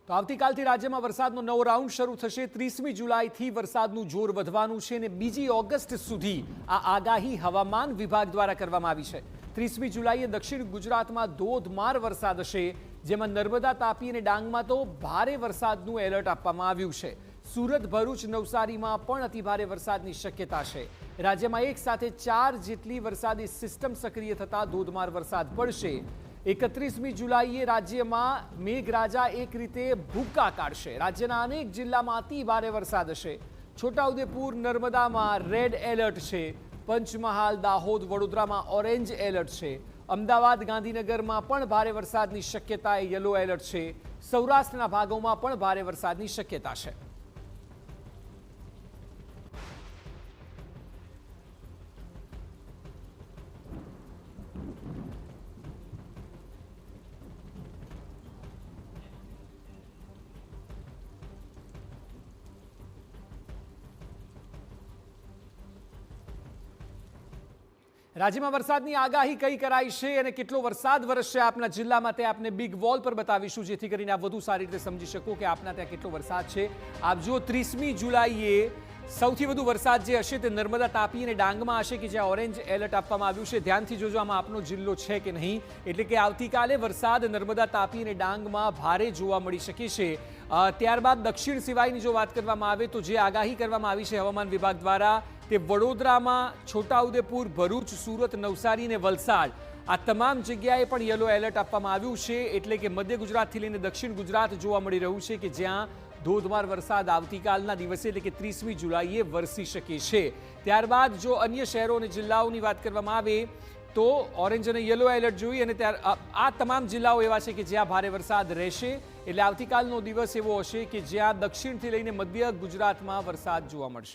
તો આવતીકાલથી રાજ્યમાં વરસાદનો નવો રાઉન્ડ શરૂ થશે। 30મી જુલાઈથી વરસાદનું જોર વધવાનું છે અને 2 ઓગસ્ટ સુધી આ આગાહી હવામાન વિભાગ દ્વારા કરવામાં આવી છે। 30મી જુલાઈએ દક્ષિણ ગુજરાતમાં ધોધમાર વરસાદ હશે, જેમાં નર્મદા, તાપી અને ડાંગમાં તો ભારે વરસાદનું એલર્ટ આપવામાં આવ્યું છે। સુરત, ભરૂચ, નવસારીમાં પણ અતિભારે વરસાદની શક્યતા છે। રાજ્યમાં એક સાથે 4 જેટલી વરસાદી સિસ્ટમ સક્રિય થતા ધોધમાર વરસાદ પડશે। 31મી જુલાઈએ રાજ્યમાં મેઘરાજા એક રીતે ભૂક્કા કાઢશે। રાજ્યના અનેક જિલ્લામાં અતિ ભારે વરસાદ હશે। છોટાઉદેપુર, નર્મદામાં રેડ એલર્ટ છે। પંચમહાલ, દાહોદ, વડોદરામાં ઓરેન્જ એલર્ટ છે। અમદાવાદ, ગાંધીનગરમાં પણ ભારે વરસાદની શક્યતાએ યલો એલર્ટ છે। સૌરાષ્ટ્રના ભાગોમાં પણ ભારે વરસાદની શક્યતા છે। રાજ્યમાં વરસાદની આગાહી કઈ કરાઈ છે અને કેટલો વરસાદ વરસશે આપના જિલ્લામાં તે આપને બિગ વોલ પર બતાવીશું, જેથી કરીને આપ વધુ સારી રીતે સમજી શકો કે આપના ત્યાં કેટલો વરસાદ છે। આપ જો 30મી જુલાઈએ સૌથી વધુ વરસાદ જે હશે તે નર્મદા, તાપી અને ડાંગમાં હશે કે જ્યાં ઓરેન્જ એલર્ટ આપવામાં આવ્યું છે। ધ્યાનથી જોજો આમાં આપનો જિલ્લો છે કે નહીં, એટલે કે આવતીકાલે વરસાદ નર્મદા, તાપી અને ડાંગમાં ભારે જોવા મળી શકે છે। ત્યારબાદ દક્ષિણ સિવાયની જો વાત કરવામાં આવે તો જે આગાહી કરવામાં આવી છે હવામાન વિભાગ દ્વારા, તે વડોદરામાં, છોટાઉદેપુર, ભરૂચ, સુરત, નવસારી અને વલસાડ આ તમામ જગ્યાએ પણ યલો એલર્ટ આપવામાં આવ્યું છે। એટલે કે મધ્ય ગુજરાતથી લઈને દક્ષિણ ગુજરાત જોવા મળી રહ્યું છે કે જ્યાં ધોધમાર વરસાદ આવતીકાલના દિવસે એટલે કે 30મી જુલાઈએ વરસી શકે છે। ત્યારબાદ જો અન્ય શહેરો અને જિલ્લાઓની વાત કરવામાં આવે તો ઓરેન્જ અને યલો એલર્ટ જોઈ અને આ તમામ જિલ્લાઓ એવા છે કે જ્યાં ભારે વરસાદ રહેશે। એટલે આવતીકાલનો દિવસ એવો હશે કે જ્યાં દક્ષિણથી લઈને મધ્ય ગુજરાતમાં વરસાદ જોવા મળશે।